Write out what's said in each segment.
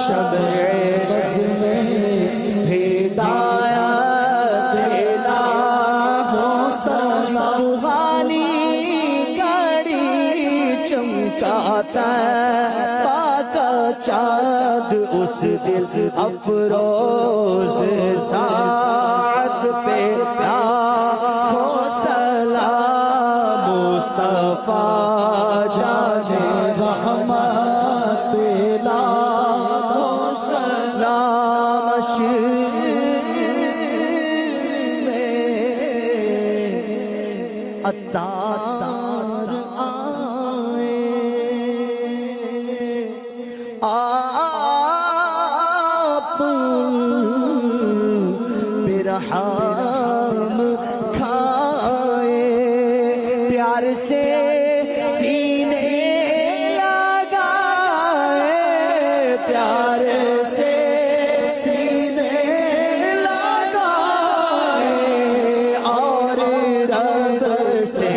شمع بز میں ہدایت الہوں سوغانی گاڑی چمکاتا پاک چاند اس دل افروز ساعت پہ لاکھوں سلام مصطفیٰ جانے رحمت لاکھوں سلام میں عطار آئے آپ برہم کھائے پیار سے سینے لگائے پیار سے سینے لگائے اور رب سے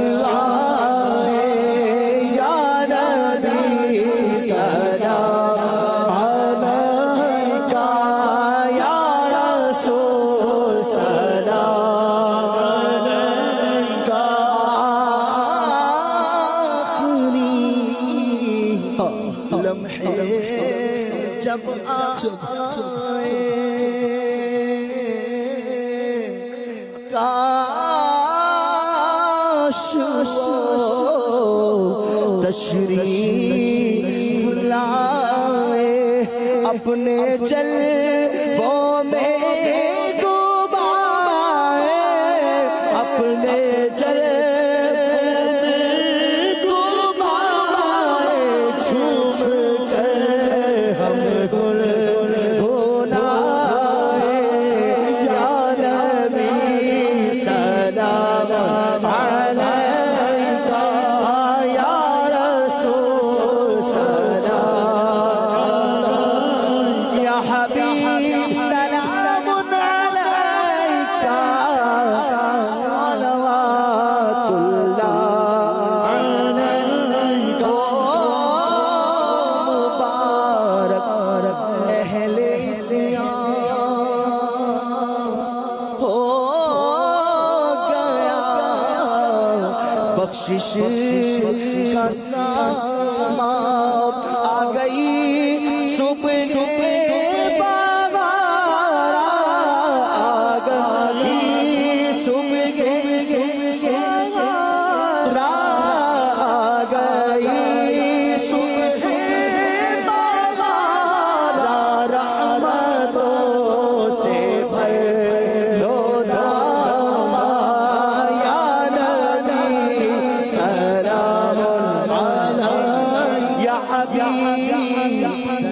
بخشوائے یا نبی سلام علیکہ یا رسول سلام علیکہ آخری لمحے جب آئے کاش تشریف لائے اپنے جلووں میں ڈوبائے اپنے جلووں میں ڈوبائے چھوپ کر ہم گل بنائے یا نبی سلام علیکہ یا رسول سلام یا حبیب سلام علیکہ صلوات اللہ علیکہ مبارک اہل اسلام ہو گیا بخشش کا ساماں آ گئی صبح بابارہ آ گئی صبح بابارہ آ گئی صبح بابارہ رحمتوں سے بھر لو داما یا نبی سلام علیکہ یا حبیب